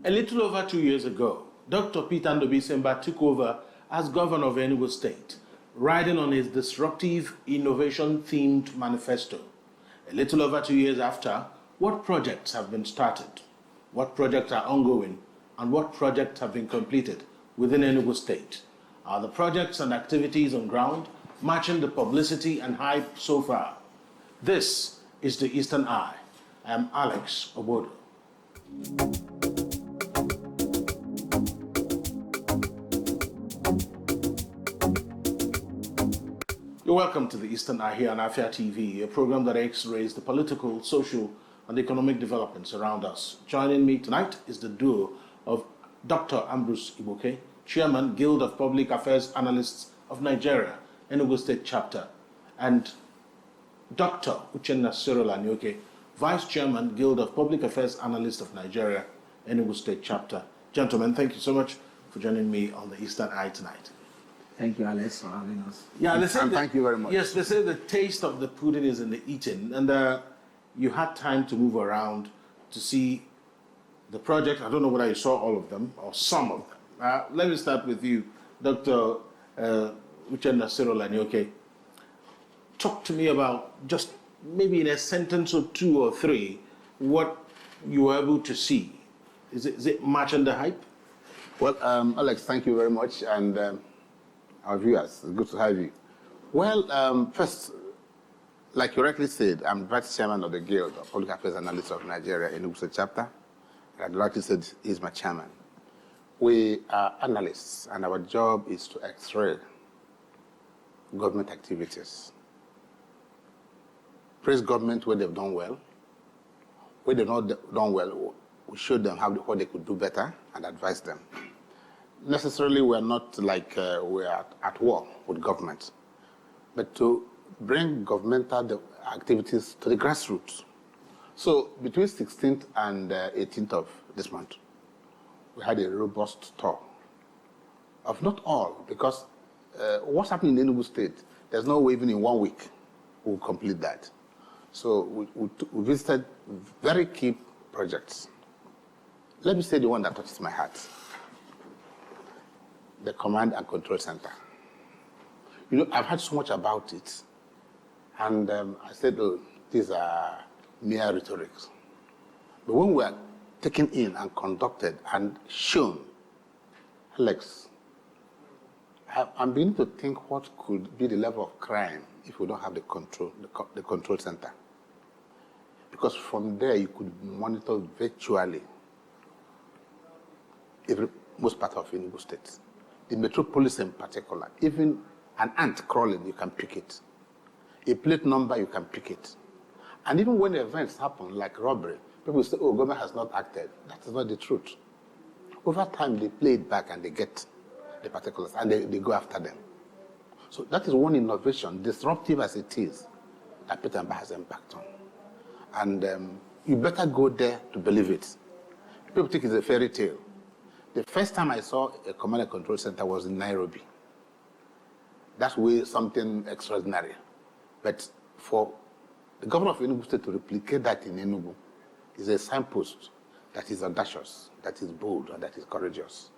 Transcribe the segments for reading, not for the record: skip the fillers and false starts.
A little over 2 years ago, Dr. Peter Ndubuisi Mbah took over as Governor of Enugu State, riding on his disruptive, innovation-themed manifesto. A little over 2 years after, what projects have been started? What projects are ongoing? And what projects have been completed within Enugu State? Are the projects and activities on ground matching the publicity and hype so far? This is the Eastern Eye. I am Alex Ogbodo. You're welcome to the Eastern Eye here on Afia TV, a program that X-rays the political, social, and economic developments around us. Joining me tonight is the duo of Dr. Ambrose Iboke, Chairman, Guild of Public Affairs Analysts of Nigeria, Enugu State Chapter, and Dr. Alex, Vice Chairman, Guild of Public Affairs Analysts of Nigeria, Enugu State Chapter. Gentlemen, thank you so much for joining me on the Eastern Eye tonight. Thank you, Alex, for having us. Yeah, they say thank you very much. Yes, they say the taste of the pudding is in the eating, and you had time to move around to see the project. I don't know whether you saw all of them or some of them. Let me start with you, Dr. Sectoral. Talk to me about, just maybe in a sentence or two or three, what you were able to see. Is it matching the hype? Well, Alex, thank you very much, and our viewers, it's good to have you. Well, first, like you rightly said, I'm Vice Chairman of the Guild of Public Affairs Analysts of Nigeria, Enugu State Chapter. Like you rightly said, he's my chairman. We are analysts, and our job is to X-ray government activities. Praise government where they've done well. Where they've not done well, we show them what they could do better and advise them. Necessarily, we're not like we're at war with government, but to bring governmental activities to the grassroots. So between 16th and 18th of this month, we had a robust tour of not all, because what's happening in Enugu State, there's no way even in 1 week we'll complete that. So we visited very key projects. Let me say the one that touches my heart. The Command and Control Center. You know, I've heard so much about it, and I said, oh, these are mere rhetorics. But when we are taken in and conducted and shown, Alex, I'm beginning to think what could be the level of crime if we don't have the control center. Because from there you could monitor virtually most part of Enugu State. The metropolis in particular, even an ant crawling, you can pick it. A plate number, you can pick it. And even when events happen, like robbery, people say, oh, government has not acted. That is not the truth. Over time, they play it back and they get the particulars, and they go after them. So that is one innovation, disruptive as it is, that Peter Ndubuisi has impact on. And you better go there to believe it. People think it's a fairy tale. The first time I saw a command and control center was in Nairobi. That's way something extraordinary. But for the governor of Enugu State to replicate that in Enugu is a signpost that is audacious, that is bold, and that is courageous.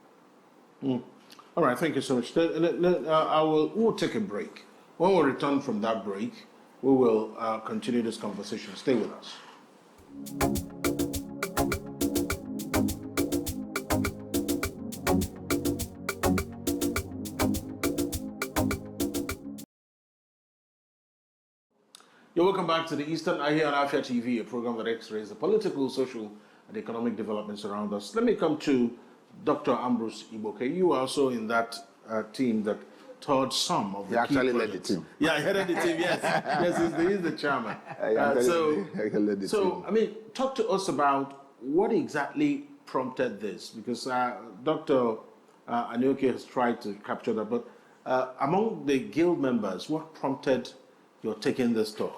All right, thank you so much. We'll take a break. When we return from that break, we will continue this conversation. Stay with us. You're welcome back to the Eastern Eye here on Afia TV, a program that X-rays the political, social, and economic developments around us. Let me come to Dr. Ambrose Iboke. You are also in that team that toured some of the key projects. Actually led the team. Yeah, I headed the team, yes. Yes, he's the chairman. I mean, talk to us about what exactly prompted this, because Dr. Alex has tried to capture that, but among the guild members, what prompted your taking this tour?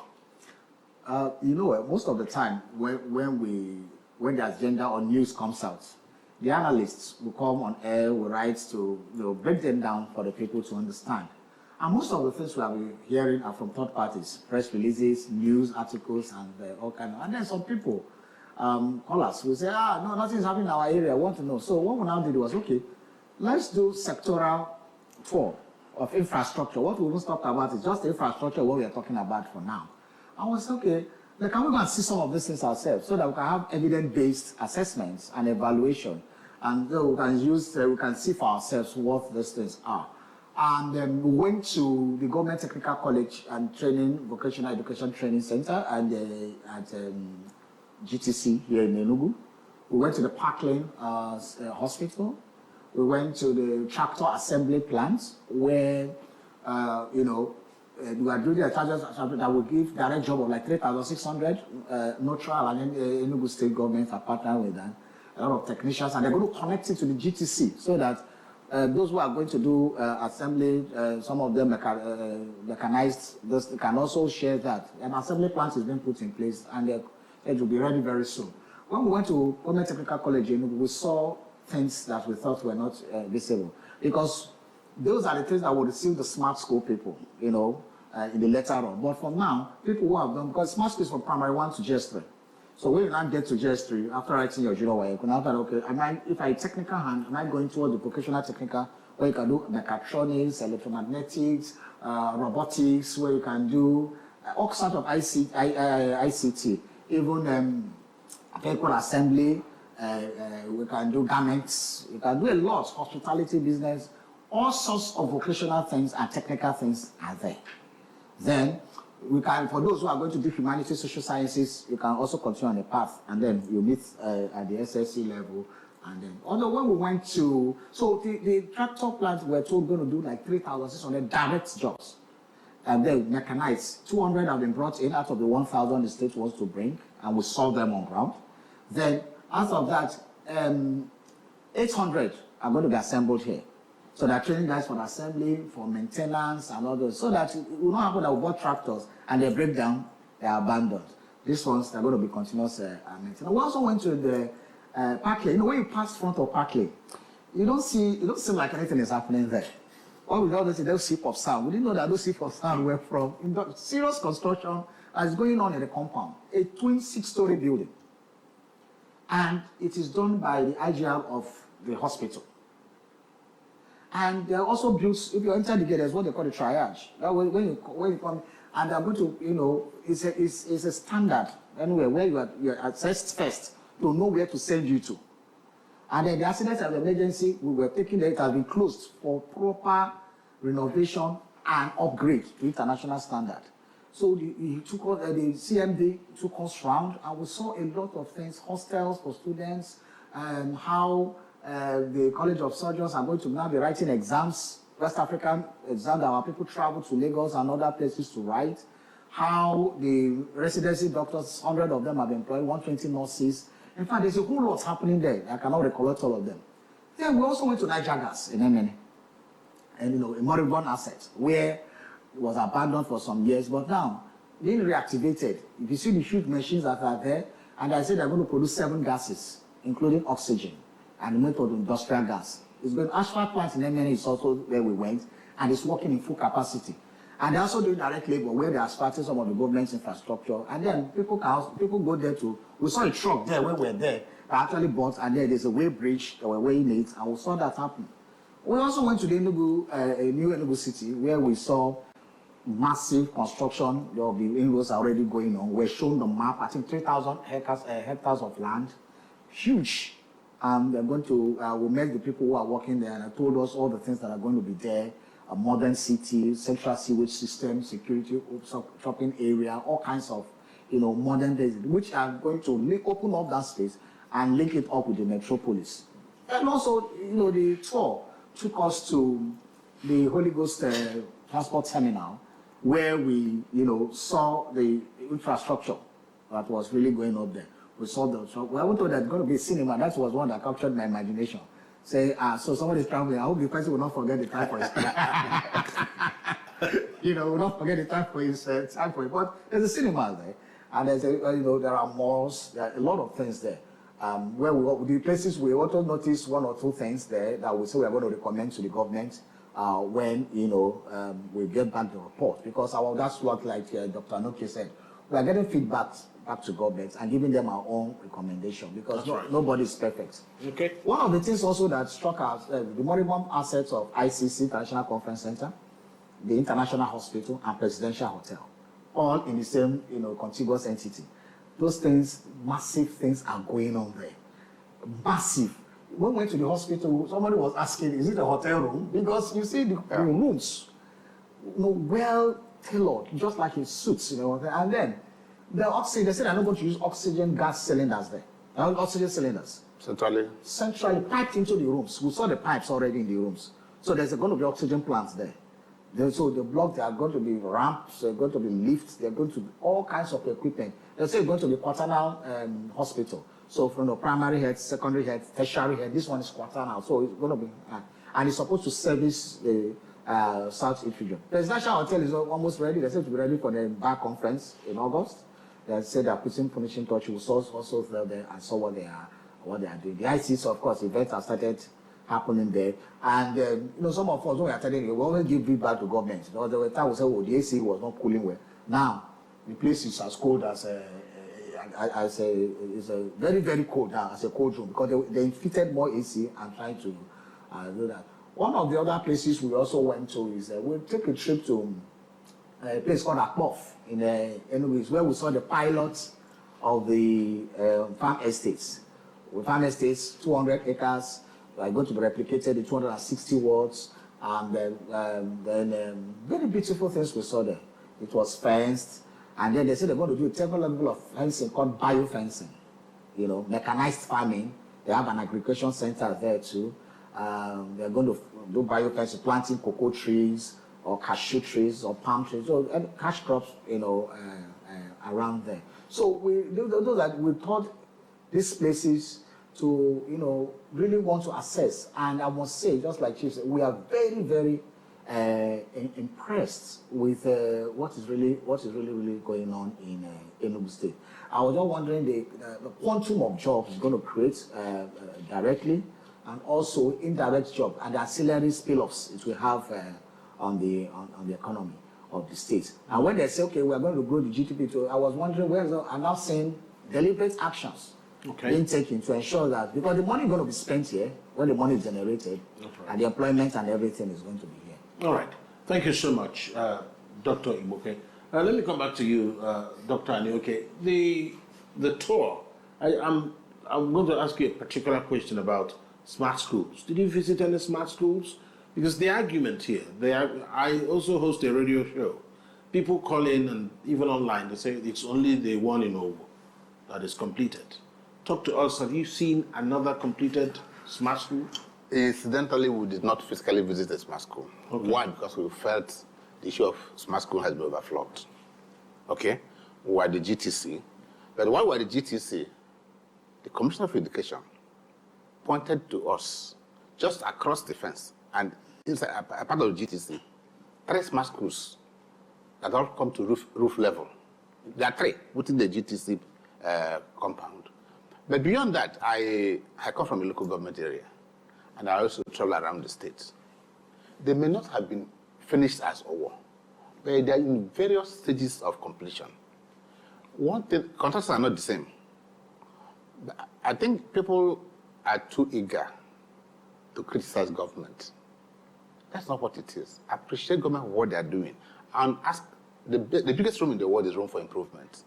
Most of the time when the agenda or news comes out, the analysts will come on air, will write to break them down for the people to understand. And most of the things we have been hearing are from third parties, press releases, news articles, and all kind of. And then some people call us. We say, no, nothing's happening in our area. I want to know. So what we now did was, okay, let's do sectoral tour of infrastructure. What we even talked about is just the infrastructure, what we are talking about for now. I was okay, like, can we go and see some of these things ourselves so that we can have evidence-based assessments and evaluation, and we can use, we can see for ourselves what these things are. And then we went to the Government Technical College and Training, Vocational Education Training Center and at GTC here in Enugu. We went to the Parkland Hospital. We went to the tractor assembly plant where, we are doing the charges that will give direct job of like 3,600 neutral, and then Enugu State government are partnering with them. A lot of technicians, and they're going to connect it to the GTC so that those who are going to do assembly, some of them mechanized, they can also share that. An assembly plant is being put in place, and it will be ready very soon. When we went to Government Technical College, we saw things that we thought were not visible, because those are the things that will receive the smart school people, in the later on. But for now, people who have done, because smart school is from primary 1 to GS3. So when you now get to GS3, after writing your junior work, you can now tell, okay, if I technical hand, am I going toward the vocational technical, where you can do mechatronics, electromagnetics, robotics, where you can do all sorts of ICT, even vehicle assembly, we can do garments, we can do a lot, hospitality business, all sorts of vocational things and technical things are there. Then we can, for those who are going to do humanities, social sciences, you can also continue on a path, and then you meet at the SSC level. And then, although when we went to, so the tractor plant were told going to do like 3,600 direct jobs. And then mechanized, 200 have been brought in out of the 1,000 the state wants to bring, and we saw them on ground. Then out of that, 800 are going to be assembled here. So they're training guys for assembly, for maintenance, and all those, so that it will not happen that we bought tractors and they break down, they are abandoned. These ones, they're going to be continuous maintenance. We also went to the Parkley. When you pass front of Parkley, it don't seem like anything is happening there. All we know is those heap of sand. We didn't know that those heap of sand were from serious construction that is going on in the compound. A twin 6-story building. And it is done by the IGL of the hospital. And they are also built, if you enter the gate, there's what they call the triage. That way, when you come, and they're going to, it's a standard, anyway, where you are assessed first to know where to send you to. And then the accident and emergency, we were taking it has been closed for proper renovation and upgrade to international standard. So the CMD took us round, and we saw a lot of things, hostels for students, how the College of Surgeons are going to now be writing exams, West African exams that our people travel to Lagos and other places to write, how the residency doctors, 100 of them have been employed, 120 nurses. In fact, there's a whole lot happening there. I cannot recollect all of them. Then we also went to Niger Gas in Emene, and a moribund asset where it was abandoned for some years, but now being reactivated. If you see the huge machines that are there, and I said they're going to produce 7 gases, including oxygen and the method of industrial gas. It's going asphalt plant in Emene is also where we went, and it's working in full capacity. And they're also doing direct labor where they are starting some of the government's infrastructure. And then people go there to, we saw a truck there where we were there, actually bought, and then there's a way bridge that we're weighing it, and we saw that happen. We also went to the new Enugu City, where we saw massive construction of the inroads already going on. We're shown the map, I think 3,000 hectares of land, huge. They're going to, we met the people who are working there, and they told us all the things that are going to be there. A modern city, central sewage system, security, shopping area, all kinds of, modern things, which are going to open up that space and link it up with the metropolis. And also, the tour took us to the Holy Ghost Transport Terminal, where we, saw the infrastructure that was really going up there. We saw the truck. We haven't thought there's going to be a cinema. That was one that captured my imagination. Say, so somebody's traveling. I hope the person will not forget the time for his will not forget the time for his time for it. But there's a cinema there, and there's there are malls. There are a lot of things there. Where the places we also noticed 1 or 2 things there that we say we are going to recommend to the government when we get back the report, because that's what, like Dr. Anoke said, we are getting feedback back to government and giving them our own recommendation because nobody is perfect. Okay. One of the things also that struck us, the moribund assets of ICC, International Conference Center, the International Hospital, and Presidential Hotel, all in the same, contiguous entity. Those things, massive things are going on there. Massive. When we went to the hospital, somebody was asking, is it a hotel room? Because you see the rooms, well tailored, just like in suits, and then the oxygen, they said they're not going to use oxygen gas cylinders there. Oxygen cylinders. Centrally piped into the rooms. We saw the pipes already in the rooms. So there's going to be oxygen plants there. So the block, there are going to be ramps, there are going to be lifts, there are going to be all kinds of equipment. They say it's going to be quaternal hospital. So from the primary health, secondary health, tertiary health, this one is quaternal. So it's going to be, and it's supposed to service the South East region. Presidential Hotel is almost ready. They said to be ready for the Mbah conference in August. They said they're putting finishing touch. We saw also there and saw what they are doing. The ICC, of course, events have started happening there. And some of us, when we are telling you, we always give feedback to government. There were times we say, oh, the AC was not cooling well. Now, the place is as cold as it's a very, very cold now, as a cold room, because they fitted more AC and trying to do that. One of the other places we also went to is we took a trip to a place called Akpof in Enugu, where we saw the pilot of the farm estates. With farm estates, 200 acres, are going to be replicated in 260 wards, and then very beautiful things we saw there. It was fenced, and then they said they're going to do a technical level of fencing called biofencing, mechanized farming. They have an agricultural center there too. They're going to do biofencing, planting cocoa trees or cashew trees or palm trees, or cash crops, around there. So we thought these places to really want to assess, and I must say, just like Chief said, we are very, very impressed with what is really going on in Enugu State. I was just wondering the quantum of jobs is going to create directly, and also indirect jobs and the ancillary spill-offs it will have on the economy of the state. And when they say, okay, we are going to grow the GDP, I was wondering I'm now saying deliberate actions being taken to ensure that, because the money is going to be spent here when the money is generated, and the employment and everything is going to be here. All right. Thank you so much, Dr. Igboke. Let me come back to you, Dr. Anioke. The tour, I'm going to ask you a particular question about smart schools. Did you visit any smart schools? Because the argument here, I also host a radio show. People call in, and even online, they say it's only the one in Owo that is completed. Talk to us. Have you seen another completed smart school? Incidentally, we did not physically visit a smart school. Okay. Why? Because we felt the issue of smart school has been overflowed. Okay? We were the GTC. But while we were the GTC, the Commissioner of Education pointed to us just across the fence and inside a part of the GTC, 3 smart schools that all come to roof level. There are 3 within the GTC compound. But beyond that, I come from a local government area, and I also travel around the state. They may not have been finished as Owo, but they are in various stages of completion. One thing, contractors are not the same. I think people are too eager to criticize government. That's not what it is. Appreciate government for what they are doing, and ask the biggest room in the world is room for improvement.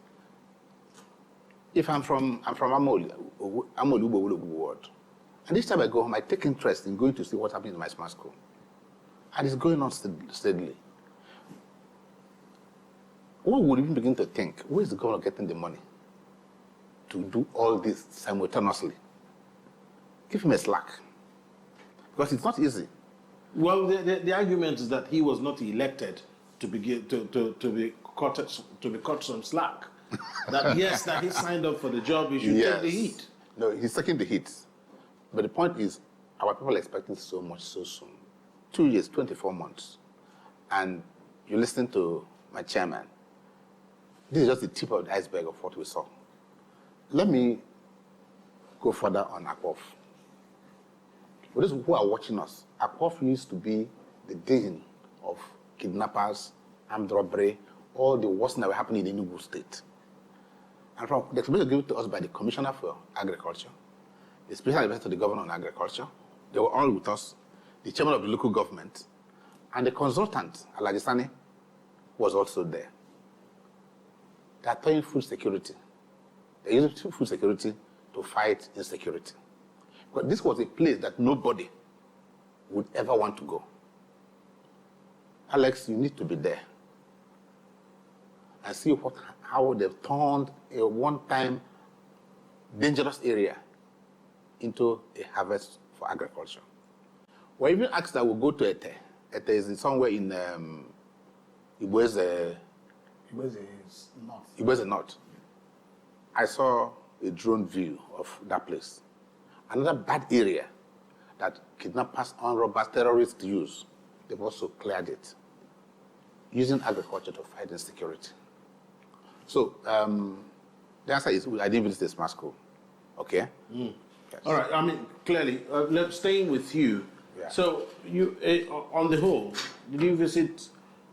If I'm from Amoli ward, and each time I go home, I take interest in going to see what's happening in my smart school, and it's going on steadily. One would even begin to think, where is the government getting the money to do all this simultaneously? Give him a slack, because it's not easy. Well, the argument is that he was not elected to be cut some slack. That yes, that he signed up for the job, he should take the heat. No, he's taking the heat. But the point is, our people are expecting so much so soon. 2 years, 24 months. And you listen to my chairman. This is just the tip of the iceberg of what we saw. Let me go further on Akpof. For those who are watching us, Akpof used to be the den of kidnappers, armed robbery, all the worst that were happening in Enugu State. And from the explanation given to us by the Commissioner for Agriculture, the Special Advisor to the Governor on Agriculture, they were all with us, the Chairman of the local government, and the consultant, Alajisani, was also there. They are throwing food security. They're using food security to fight insecurity. But this was a place that nobody would ever want to go. Alex, you need to be there and see how they've turned a one-time dangerous area into a harvest for agriculture. We even asked that we'll go to Ete. Ete is somewhere in Igbo's North. I saw a drone view of that place. Another bad area that kidnappers, armed robbers, terrorists use, they've also cleared it, using agriculture to fight insecurity. So the answer is I didn't visit a smart school. Okay? Yes. All right. I mean, clearly, staying with you. Yeah. So you, on the whole, did you visit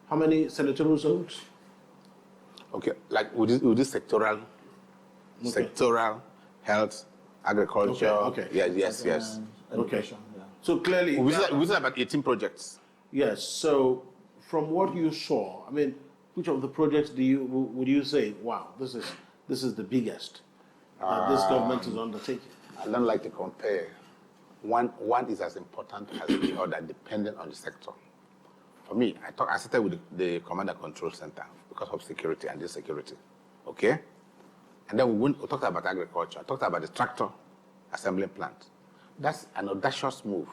how many senatorial zones? Okay, like with this sectoral, health, agriculture. Okay. Yeah, yes. Education, Okay. So clearly, We visited about 18 projects. yes. So from what you saw, I mean, which of the projects would you say, wow, this is the biggest that this government is undertaking? I don't like to compare. One is as important as the other, depending on the sector. For me, I started with the Command and Control Center because of security and insecurity. Okay? And then we talked about agriculture. I talked about the tractor assembly plant. That's an audacious move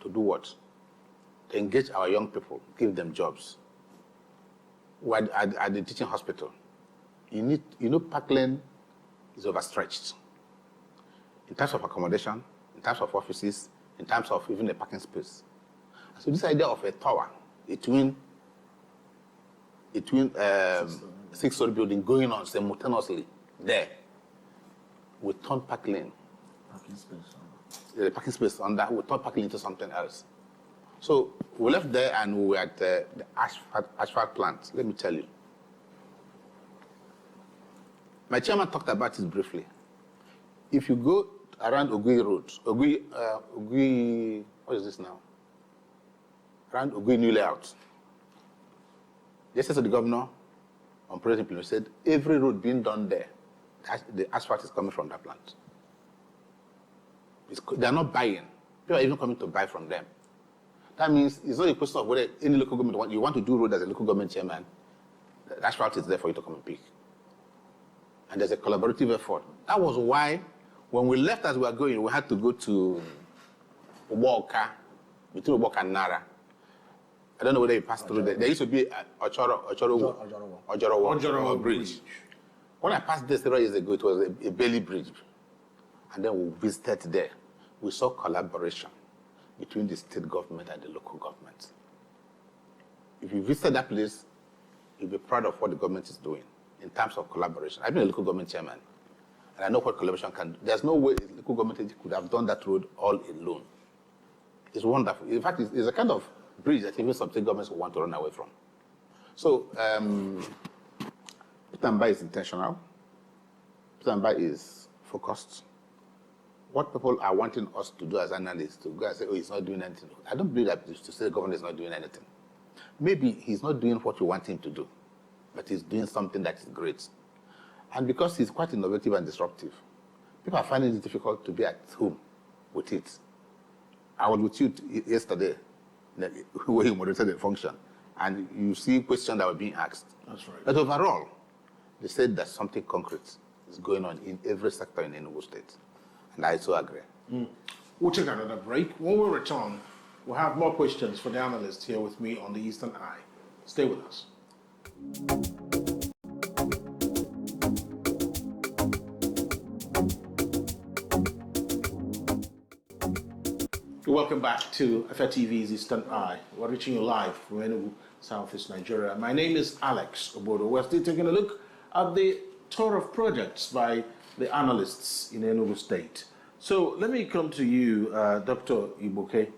to do what? To engage our young people, give them jobs. We're at the teaching hospital. Park Lane is overstretched in terms of accommodation, in terms of offices, in terms of even a parking space. So this idea of a tower between six-story building going on simultaneously there, we turn Park Lane, the parking space on that, we turn Park Lane into something else. So we left there and we were at the asphalt plant. Let me tell you. My chairman talked about it briefly. If you go around Ogui Road, Ogui, what is this now? Around Ogui New Layout. Yesterday, the governor on President Peter said every road being done there, the asphalt is coming from that plant. They are not buying. People are even coming to buy from them. That means it's not a question of whether any local government you want to do road as a local government chairman. The asphalt is there for you to come and pick. And there's a collaborative effort. That was why, when we left as we were going, we had to go to Uboka, between Uboka and Nara. I don't know whether you passed through there. There used to be Ojoro Bridge. When I passed there several years ago, it was a Bailey Bridge. And then we visited there. We saw collaboration between the state government and the local government. If you visit that place, you'll be proud of what the government is doing in terms of collaboration. I've been a local government chairman, and I know what collaboration can do. There's no way a local government could have done that road all alone. It's wonderful. In fact, it's a kind of bridge that even some state governments will want to run away from. So, Peter Ndubuisi is intentional. Peter Ndubuisi is focused. What people are wanting us to do as analysts, to go and say, oh, he's not doing anything. I don't believe that to say the government is not doing anything. Maybe he's not doing what you want him to do, but he's doing something that is great. And because he's quite innovative and disruptive, people are finding it difficult to be at home with it. I was with you yesterday, where you moderated the function, and you see questions that were being asked. That's right. But overall, they said that something concrete is going on in every sector in Enugu State. And I so agree. We'll take another break. When we return, we'll have more questions for the analysts here with me on the Eastern Eye. Stay with us. Welcome back to Afia TV's Eastern Eye. We're reaching you live from Enugu, Southeast Nigeria. My name is Alex Ogbodo. We're still taking a look at the tour of projects by the analysts in Enugu State. So let me come to you, Dr. Ibuke.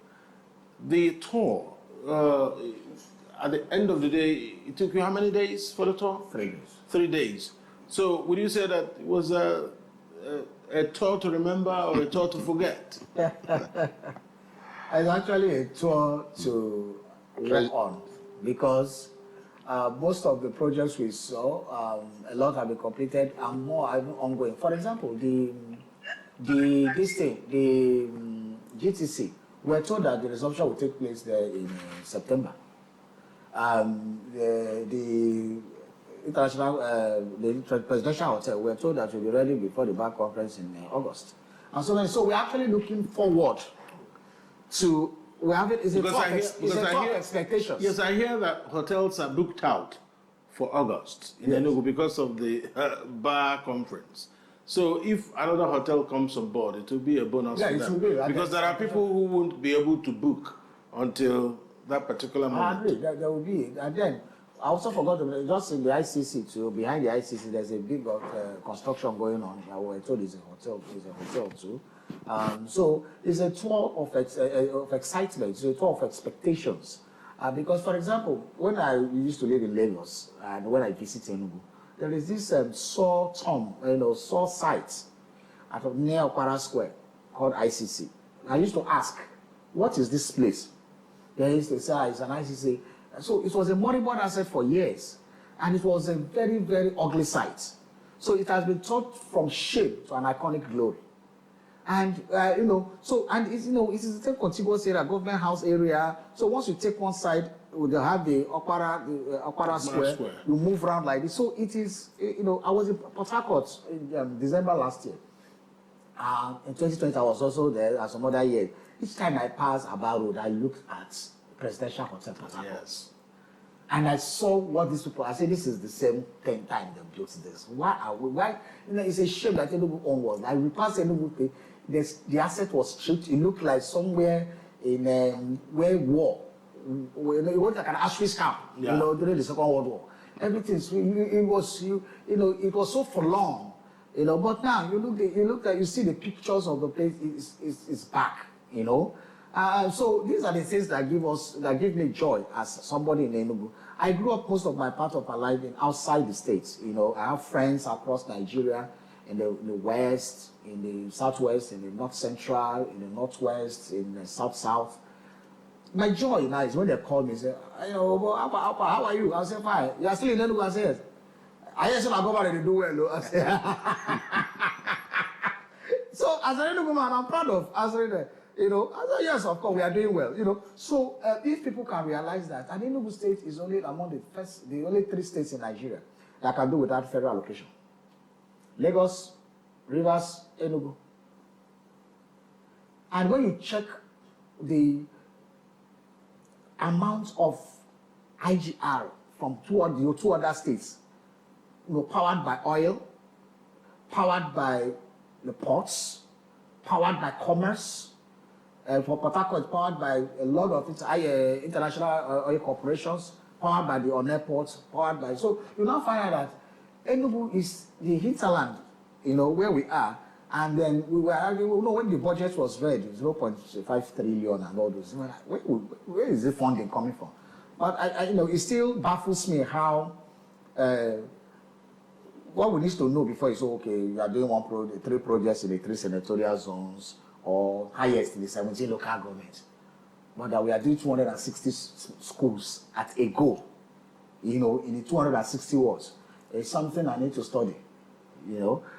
The tour, at the end of the day, it took you how many days for the tour? 3 days. 3 days. So would you say that it was a tour to remember or a tour to forget? It's actually a tour to work on, because most of the projects we saw, a lot have been completed and more are even ongoing. For example, the GTC, we're told that the resumption will take place there in September. The international, the presidential hotel, we're told that we'll be ready before the back conference in August. And so we're actually looking forward to, we have it, it's a top expectations. Yes, I hear that hotels are booked out for August in Enugu because of the bar conference. So if another hotel comes on board, it will be a bonus for them. Because there are people who won't be able to book until that particular moment. I agree, there will be. And then, I also forgot, just in the ICC too, behind the ICC, there's a big construction going on. I told it's a hotel too. So it's a tour of excitement, it's a tour of expectations. Because, for example, when I used to live in Lagos and when I visit Enugu, there is this saw site near Okpara Square called ICC. I used to ask, what is this place? They used to say, it's an ICC. So it was a moribund asset for years, and it was a very, very ugly site. So it has been turned from shame to an iconic glory. And it is the same contiguous area, government house area. So once you take one side, they'll have the Okpara Square. You move around like this. So it is, I was in Port Harcourt in December last year. In 2020, I was also there as some other year. Each time I passed Aba Road, I looked at Presidential Hotel Port Harcourt. Yes. And I saw what these people, I said, this is the same 10 time they built this. Why? It's a shame that Enugu own was. I repassed Enugu, the asset was stripped. It looked like somewhere in where war. It was like an Auschwitz camp, during the Second World War. Everything, it was so forlorn, But now you see the pictures of the place is back, So these are the things that give me joy as somebody in Enugu. I grew up most of my part of my life outside the states. I have friends across Nigeria, in the west, in the southwest, in the north central, in the northwest, in the south. My joy now is when they call me and say, how are you? I say, fine. You are still in Enugu? I say, yes. I hear my governor, they do well. I say, so as an Enugu man, I'm proud of answering that. I said, yes, of course, we are doing well. So if people can realize that, and Enugu State is only among the only 3 states in Nigeria that can do without federal allocation. Lagos, Rivers, Enugu. And when you check the amount of IGR from two other states, powered by oil, powered by the ports, powered by commerce. For Port Harcourt, it's powered by a lot of international oil corporations, powered by the airports, powered by. So you now find out that Enugu is the hinterland, where we are. And then we were arguing, when the budget was read, 0.5 trillion and all those. Where is the funding coming from? But it still baffles me how. What we need to know before is okay, you are doing 3 projects in the 3 senatorial zones, or highest in the 17 local governments. But that we are doing 260 schools at a go, in the 260 wards. It's something I need to study,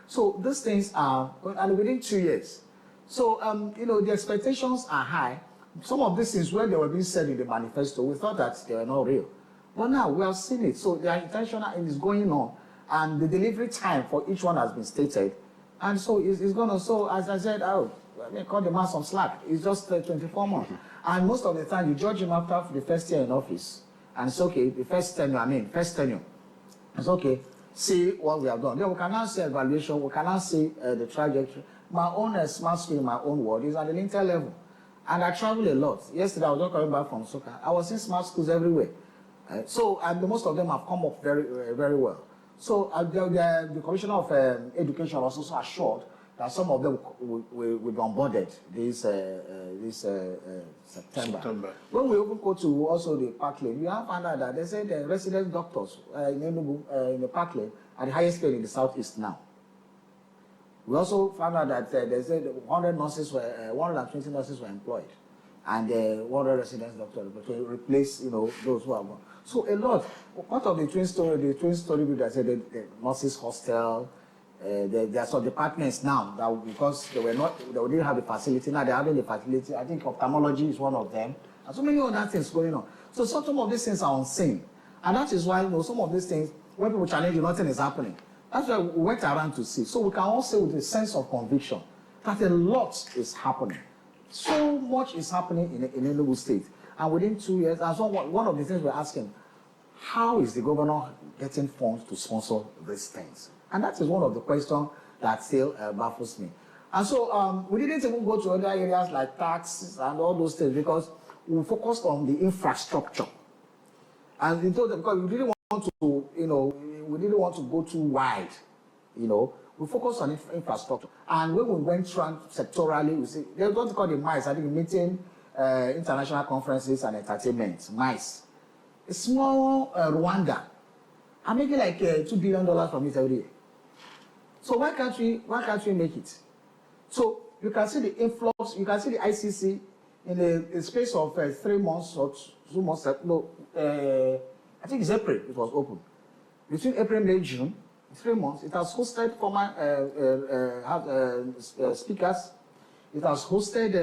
So these things are, and within 2 years. So, the expectations are high. Some of these things, when they were being said in the manifesto, we thought that they were not real. But now we have seen it. So they are intentional and it's going on. And the delivery time for each one has been stated. And so it's going to, so as I said, call the man some slack. It's just 24 months. And most of the time, you judge him after the first year in office. And it's okay, the first tenure. It's okay, see what we have done. Then we can now see evaluation, we can now see the trajectory. My own smart school in my own world is at the lintel level. And I travel a lot. Yesterday, I was just coming back from Soka. I was in smart schools everywhere. And most of them have come up very, very well. So the Commissioner of Education was also assured that some of them will be onboarded this September. When we even go to also the Parkland, we have found out that they say the resident doctors in Enugu, in the Parkland, are the highest paid in the southeast now. We also found out that they said 120 nurses were employed, and 100 resident doctors to replace, those who are gone. So a lot. Part of the twin story that said the nurses hostel. There are some departments now that because they didn't have the facility, now they're having the facility. I think ophthalmology is one of them, and so many other things going on. So some of these things are unseen, and that is why some of these things, when people challenge you, nothing is happening. That's why we went around to see. So we can all say with a sense of conviction that a lot is happening. So much is happening in Enugu State, and within 2 years, and so one of the things we're asking, how is the governor getting funds to sponsor these things? And that is one of the questions that still baffles me. And so we didn't even go to other areas like taxes and all those things because we focused on the infrastructure. And we told them because we didn't want to, we didn't want to go too wide, We focused on infrastructure. And when we went around sectorally, we see, they don't call it MICE, I think meeting international conferences and entertainment, MICE. A small Rwanda. I'm making like $2 billion from it every year. So why can't we make it? So you can see the influx, you can see the ICC in the space of 3 months or 2 months. I think it's April it was open. Between April, May, June, 3 months, it has hosted former speakers. It has hosted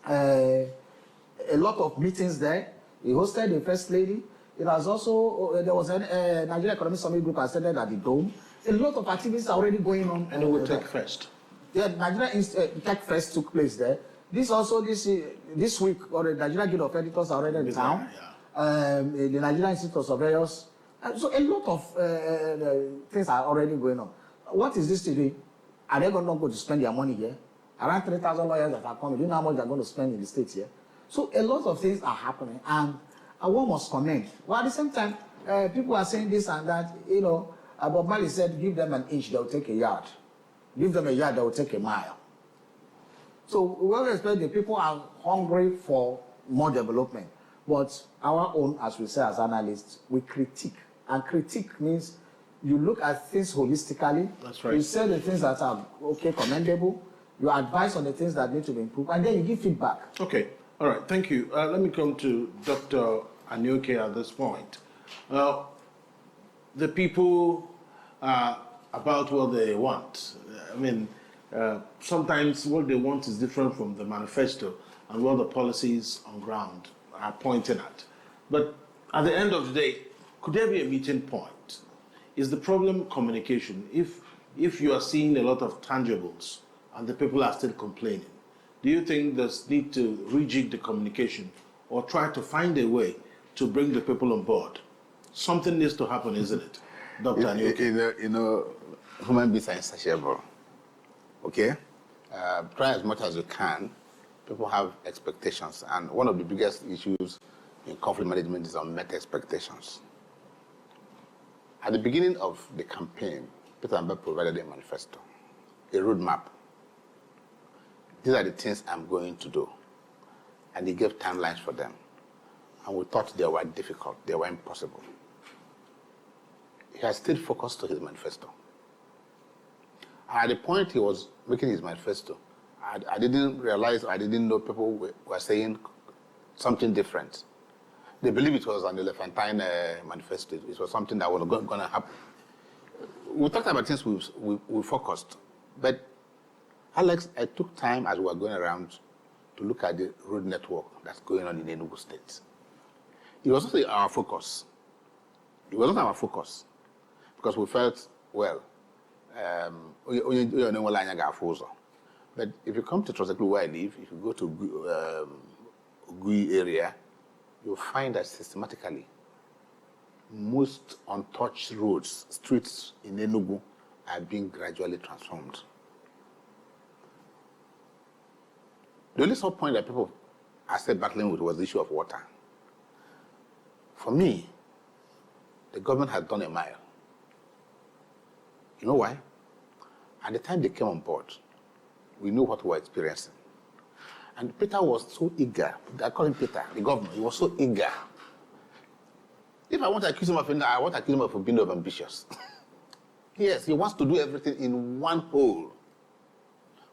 a lot of meetings there. It hosted the First Lady. It has also, there was a Nigeria Economic Summit group attended at the Dome. A lot of activities are already going on. And it will take first. Yeah, Nigeria Tech Fest took place there. This week, or the Nigeria Guild of Editors are already in town. Yeah. The Nigeria Institute of Surveyors. So a lot of things are already going on. What is this today? Are they going to go to spend their money here? Around 3,000 lawyers that are coming. Do you know how much they're going to spend in the States here? So a lot of things are happening, and one must comment. Well, at the same time, people are saying this and that. Bob Marley said, give them an inch, they'll take a yard. Give them a yard, they'll take a mile. So we always expect the people are hungry for more development. But our own, as we say as analysts, we critique. And critique means you look at things holistically. That's right. You say the things that are okay, commendable. You advise on the things that need to be improved. And then you give feedback. Okay. All right. Thank you. Let me come to Dr. Anyoke at this point. The people about what they want. I mean, sometimes what they want is different from the manifesto and what the policies on ground are pointing at. But at the end of the day, could there be a meeting point? Is the problem communication? If you are seeing a lot of tangibles and the people are still complaining, do you think there's need to rejig the communication or try to find a way to bring the people on board? Something needs to happen, isn't it, Dr. Anyoke? Human beings are insatiable. Okay? Try as much as you can. People have expectations, and one of the biggest issues in conflict management is unmet expectations. At the beginning of the campaign, Peter Ndubuisi provided a manifesto, a roadmap. These are the things I'm going to do. And he gave timelines for them. And we thought they were difficult, they were impossible. He has stayed focused to his manifesto. And at the point he was making his manifesto, I didn't realize, I didn't know people were saying something different. They believe it was an elephantine manifesto. It was something that was going to happen. We talked about things we focused. But Alex, I took time as we were going around to look at the road network that's going on in Enugu State. It was also our focus. It was not our focus because we felt, well, but if you come to Sectoral where I live, if you go to Gui area, you'll find that systematically most untouched roads, streets in Enugu are being gradually transformed. The only sort of point that people are still battling with was the issue of water. For me, the government has done a mile. You know why? At the time they came on board, we knew what we were experiencing. And Peter was so eager. I call him Peter, the governor. He was so eager. If I want to accuse him of anything, I want to accuse him of being ambitious. Yes, he wants to do everything in one whole.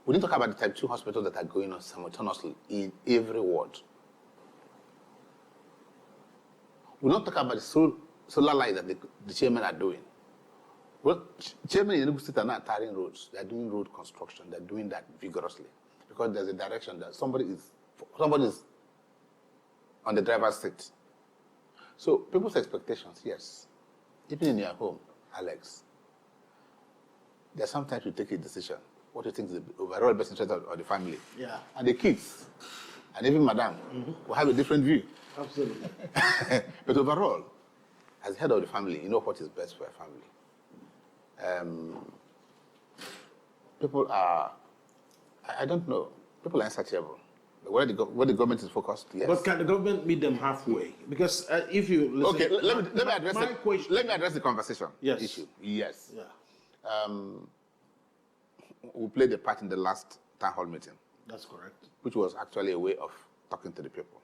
We didn't talk about the type 2 hospitals that are going on simultaneously in every ward. We don't talk about the solar light that the chairmen are doing. Well, chairmen in Enugu State are not tarring roads. They're doing road construction. They're doing that vigorously because there's a direction that somebody is on the driver's seat. So people's expectations, yes. Even in your home, Alex, there's sometimes you take a decision. What do you think is the overall best interest of the family? Yeah. And the kids, and even madam, will have a different view. Absolutely. But overall, as head of the family, you know what is best for a family. People are, I don't know, people are insatiable. Where the government is focused, yes. But can the government meet them halfway? Because if you listen, okay, let me address the conversation issue. Yes. Yeah. We played a part in the last town hall meeting. That's correct. Which was actually a way of talking to the people.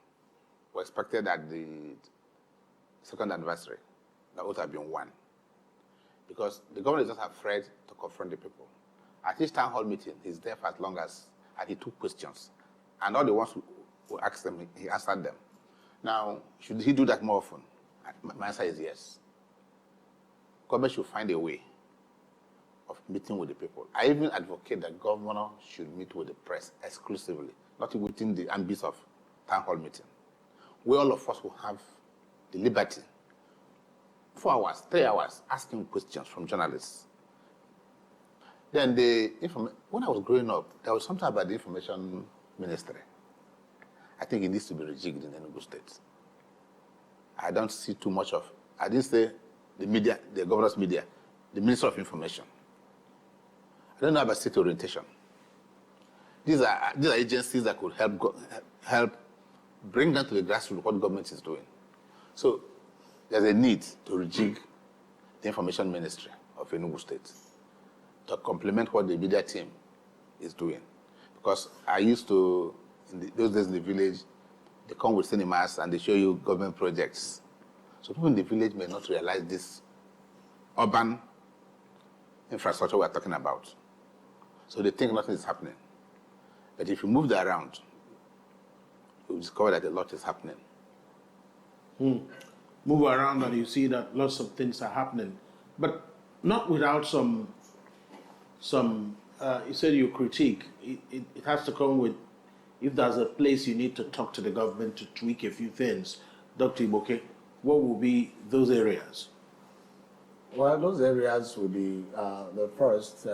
We expected that the second anniversary, that would have been one. Because the governor is just afraid to confront the people. At each town hall meeting, he's there for as long as, and he took questions. And all the ones who asked them, he answered them. Now, should he do that more often? My answer is yes. Government should find a way of meeting with the people. I even advocate that governor should meet with the press exclusively, not within the ambits of town hall meeting, where all of us will have the liberty, 4 hours, 3 hours, asking questions from journalists. Then when I was growing up, there was something about the information ministry. I think it needs to be rejigged in Enugu State. I don't see too much of, I didn't say the media, the governor's media, the Minister of Information. I don't know about state orientation. These are agencies that could help bring down to the grassroots what government is doing. So there's a need to rejig the information ministry of Enugu State to complement what the media team is doing. Because I used to, those days in the village, they come with cinemas and they show you government projects. So people in the village may not realize this urban infrastructure we're talking about. So they think nothing is happening. But if you move that around, you'll discover that a lot is happening. Move around and you see that lots of things are happening. But not without some you said you critique. It has to come with, if there's a place you need to talk to the government to tweak a few things, Dr. Iboke, what will be those areas? Well, those areas will be the first,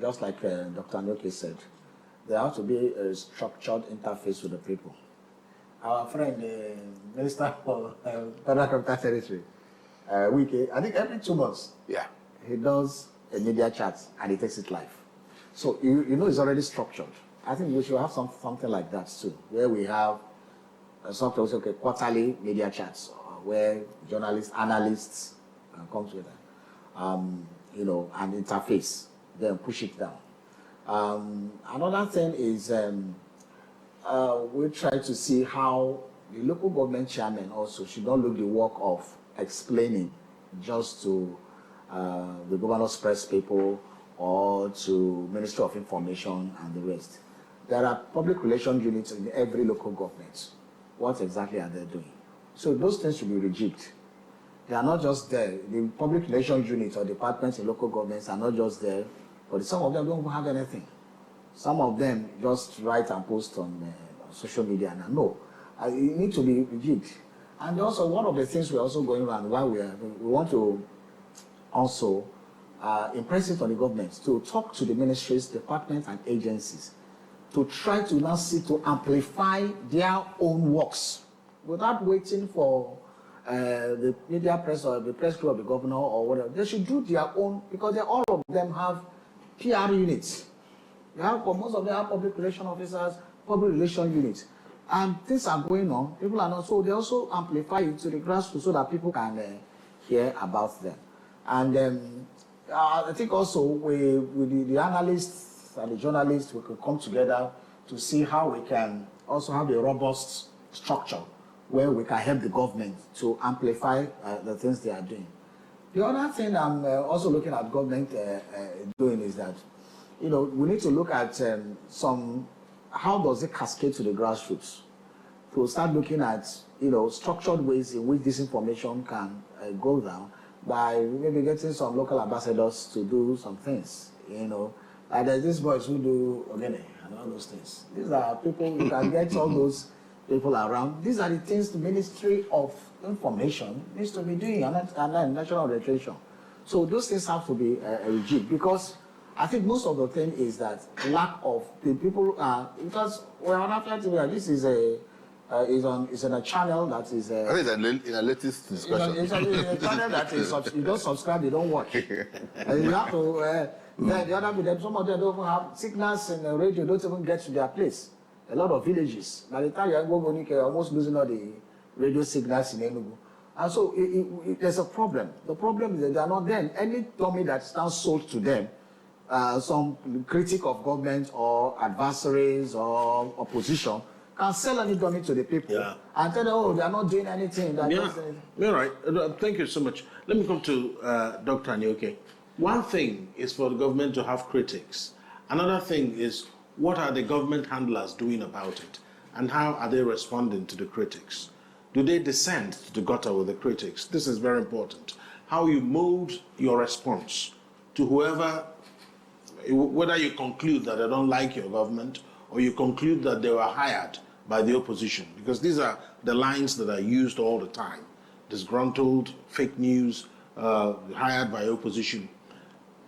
just like Dr. Nyoke said, there has to be a structured interface with the people. Our friend, the Minister for Federal Capital Territory, Wike, I think every 2 months, he does a media chat and he takes it live. So you know it's already structured. I think we should have something like that too, where we have something quarterly media chats where journalists, analysts come together, and interface, then push it down. Another thing is we try to see how the local government chairman also should not look the work of explaining just to the governor's press people or to Ministry of Information and the rest. There are public relations units in every local government. What exactly are they doing? So those things should be rejigged. They are not just there. The public relations units or departments in local governments are not just there, but some of them don't have anything. Some of them just write and post on social media. And no, it needs to be rejigged. And also, one of the things we're also going around while we want to also impress it on the government to talk to the ministries, departments, and agencies to try to now see to amplify their own works without waiting for the media press or the press crew of the governor or whatever. They should do their own, because all of them have PR units. Most of them have public relations officers, public relations units. And things are going on. People are not, so they also amplify it to the grassroots so that people can hear about them. And I think also with the analysts and the journalists, we could come together to see how we can also have a robust structure where we can help the government to amplify the things they are doing. The other thing I'm also looking at government doing is that, we need to look at how does it cascade to the grassroots? To start looking at, structured ways in which this information can go down by maybe getting some local ambassadors to do some things, Like there's these boys who do organic and all those things. These are people, you can get all those people around. These are the things the Ministry of Information needs to be doing, and national registration. So those things have to be rigid, because I think most of the thing is that lack of the people, because we're on Afia TV, this is is on a channel that is. I think it's in a latest discussion. It's a channel that is, you don't subscribe, you don't watch. And you have to. Then the other bit, some of them don't even have signals in the radio, don't even get to their place. A lot of villages. By the time you go Bonik, you're almost losing all the radio signals in Enugu. And so there's a problem. The problem is that they are not then. Any dummy that's now sold to them, some critic of government or adversaries or opposition, can sell any dummy to the people and tell them, oh, they are not doing anything. You're right. Thank you so much. Let me come to Dr. Anyoke. One thing is for the government to have critics. Another thing is, what are the government handlers doing about it? And how are they responding to the critics? Do they descend to the gutter with the critics? This is very important. How you mold your response to whoever, whether you conclude that they don't like your government or you conclude that they were hired by the opposition, because these are the lines that are used all the time. Disgruntled, fake news, hired by opposition.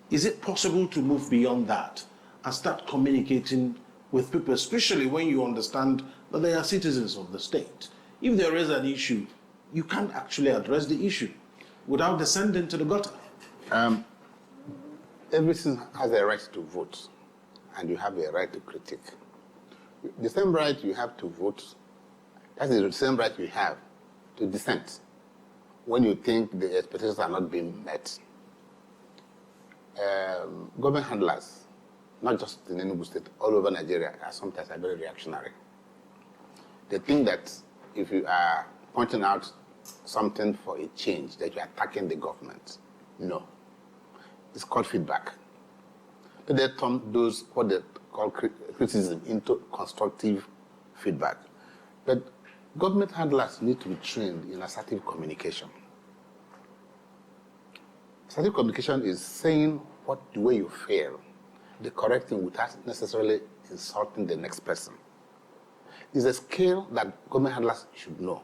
Is it possible to move beyond that and start communicating with people, especially when you understand that they are citizens of the state? If there is an issue, you can't actually address the issue without descending to the gutter. Everything has a right to vote, and you have a right to critique. The same right you have to vote, that's the same right you have to dissent when you think the expectations are not being met. Government handlers, not just in Enugu State, all over Nigeria, are sometimes very reactionary. They think that if you are pointing out something for a change, that you are attacking the government. No. It's called feedback. They turn those, what they call criticism, into constructive feedback. But government handlers need to be trained in assertive communication. Assertive communication is saying the way you feel, the correct thing without necessarily insulting the next person. It's a skill that government handlers should know,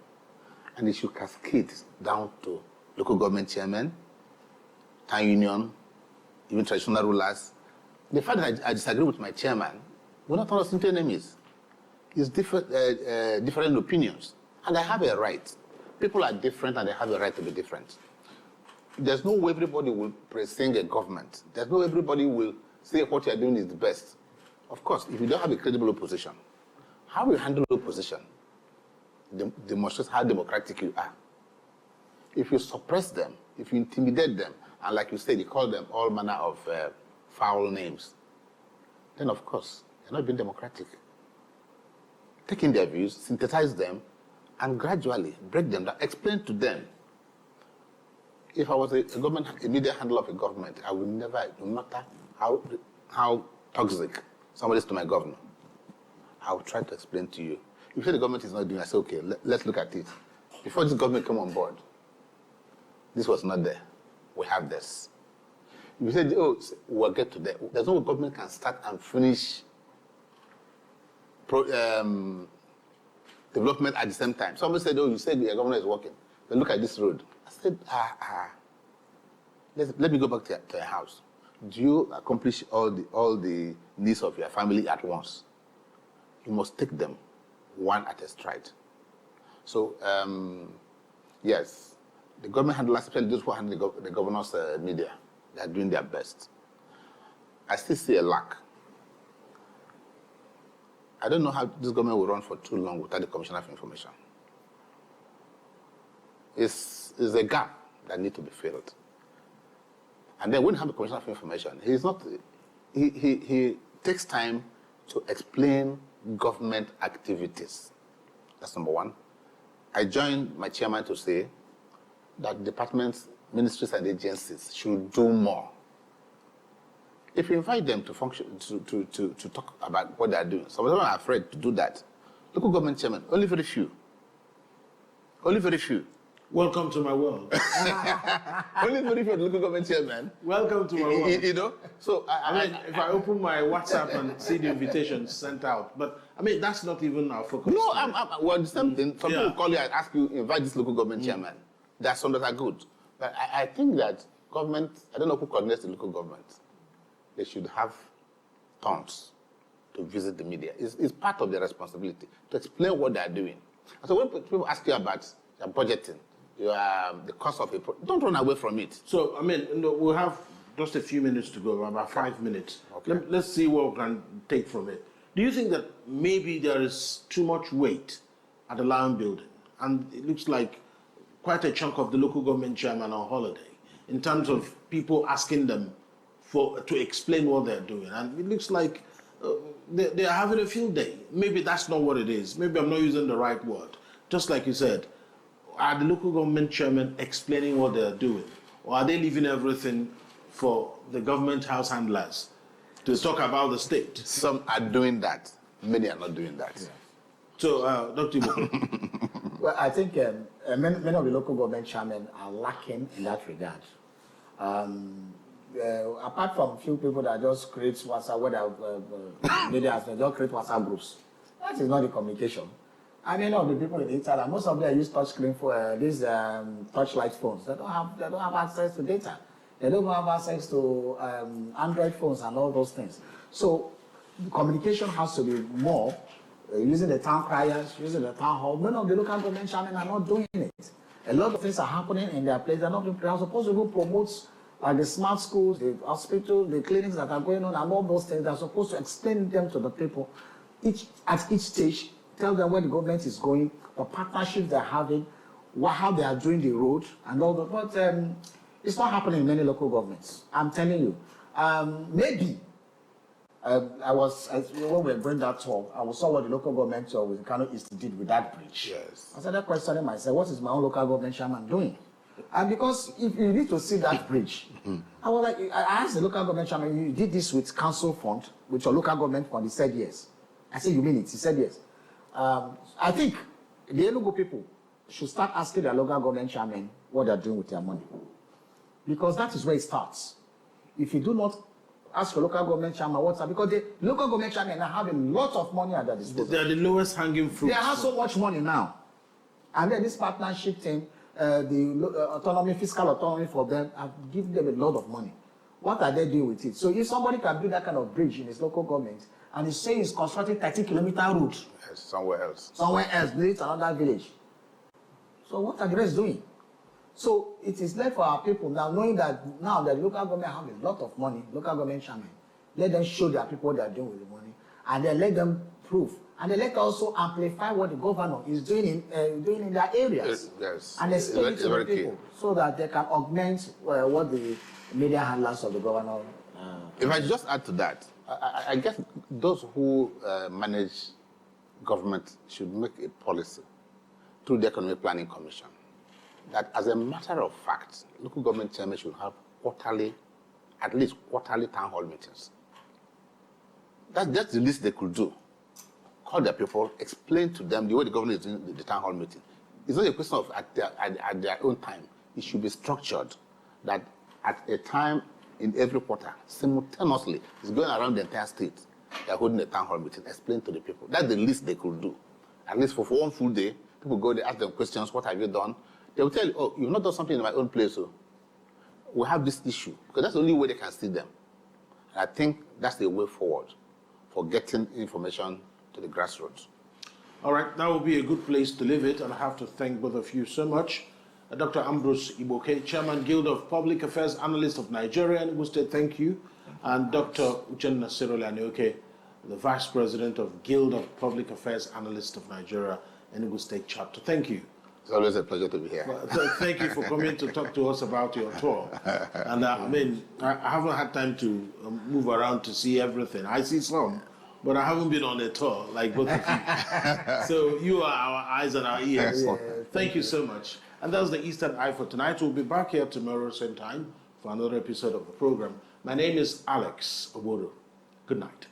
and it should cascade down to local government chairmen, town union, even traditional rulers. The fact that I disagree with my chairman will not turn us into enemies. It's different opinions, and I have a right. People are different, and they have a right to be different. There's no way everybody will praising a government. There's no way everybody will say what you're doing is the best. Of course, if you don't have a credible opposition, how will you handle opposition? Demonstrates how democratic you are. If you suppress them, if you intimidate them, and like you said, you call them all manner of foul names, then of course, you're not being democratic. Take in their views, synthesize them, and gradually break them down. Explain to them. If I was a media handler of a government, I would never, no matter how toxic somebody is to my governor, I would try to explain to you. If you say the government is not doing, I say, okay, let's look at it. Before this government came on board, this was not there. We have this. If you say, oh, we'll get to that. There's no way government can start and finish development at the same time. Somebody said, oh, you said your government is working. Then look at this road. I said, let me go back to your house. Do you accomplish all the needs of your family at once? You must take them one at a stride. So, yes, the government handlers, especially those who handle the governor's media, they are doing their best. I still see a lack. I don't know how this government will run for too long without the Commissioner of Information. It's a gap that needs to be filled. And then when you have the Commissioner of Information, he takes time to explain government activities. That's number one. I joined my chairman to say that departments, ministries, and agencies should do more. If you invite them to function, to talk about what they are doing, some of them are afraid to do that. Local government chairman, only very few. Only very few. Welcome to my world. Only very few local government chairman. Welcome to my world. You know, so I mean, if I open my WhatsApp and see the invitations sent out, but I mean, that's not even our focus. No, well, the same thing. Some people call you and ask you, invite this local government chairman. There are some that are good. But I think that government, I don't know who coordinates the local government. They should have turns to visit the media. It's part of their responsibility to explain what they are doing. And so when people ask you about your budgeting, the cost of it, don't run away from it. So, I mean, we'll have just a few minutes to go, about 5 minutes. Okay. Let's see what we can take from it. Do you think that maybe there is too much weight at the Lion Building? And it looks like quite a chunk of the local government chairman on holiday in terms of people asking them to explain what they're doing. And it looks like they're having a field day. Maybe that's not what it is. Maybe I'm not using the right word. Just like you said, are the local government chairmen explaining what they're doing? Or are they leaving everything for the government house handlers to talk about the state? Some are doing that. Many are not doing that. Yeah. So, Dr. Igbo. Well, I think many of the local government chairmen are lacking in that regard. Apart from a few people that just create WhatsApp, media has just create WhatsApp groups. That is not the communication. And many of the people in Italy, most of them use touch screen for these touchlight phones. They don't have access to data. They don't have access to Android phones and all those things. So the communication has to be more using the town criers, using the town hall. Many of the local government chairmen are not doing it. A lot of things are happening in their place. They're supposed to go promote the smart schools, the hospitals, the clinics that are going on, and all those things. They're supposed to explain them to the people at each stage, tell them where the government is going, the partnerships they're having, how they are doing the road, and all that. But it's not happening in many local governments. I'm telling you. Maybe when we were going that tour, I saw what the local government with Kano East did with that bridge. Yes. I started questioning myself, what is my own local government chairman doing? And because if you need to see that bridge, I asked the local government chairman, you did this with council fund, with your local government fund? He said yes. I said, you mean it? He said yes. I think the Enugu people should start asking their local government chairman what they're doing with their money. Because that is where it starts. If you do not ask your local government chairman what's up, because the local government chairman have a lot of money at their disposal. They are the lowest hanging fruit. They have so much money now. And then this partnership thing, the fiscal autonomy for them, have given them a lot of money. What are they doing with it? So if somebody can build that kind of bridge in his local government, and he's saying he's constructing 30-kilometer route. Yes, somewhere else. Somewhere else, near another village. So what are the rest doing? So it is left for our people now, knowing that now the local government have a lot of money, local government chairman, let them show their people what they are doing with the money, and then let them prove. And then let also amplify what the governor is doing in their areas. Yes. And explain it to the people key. so that they can augment what the media handlers of the governor. If I just add to that, I guess those who manage government should make a policy through the Economic Planning Commission that, as a matter of fact, local government chairmen should have at least quarterly town hall meetings. That's the least they could do. Call their people, explain to them the way the government is doing the town hall meeting. It's not a question of at their own time. It should be structured that at a time in every quarter, simultaneously, it's going around the entire state. They're holding a town hall meeting, explain to the people. That's the least they could do. At least for one full day, people go, they ask them questions, what have you done? They will tell you, oh, you've not done something in my own place, so we have this issue. Because that's the only way they can see them. And I think that's the way forward for getting information to the grassroots. All right, that will be a good place to leave it, and I have to thank both of you so much. Dr. Mbah'S Igbo, Chairman, Guild of Public Affairs Analysts of Nigeria, Enugu State, thank you. And Dr. Uchenna Sirole, the Vice President of Guild of Public Affairs Analysts of Nigeria, Enugu State Chapter. Thank you It's always a pleasure to be here. Well, thank you for coming to talk to us about your tour. And I haven't had time to move around to see everything. I see some, but I haven't been on a tour like both of you. So you are our eyes and our ears. Thank you so much. And that's the Eastern Eye for tonight. We'll be back here tomorrow, same time, for another episode of the program. My name is Alex Ogbodo. Good night.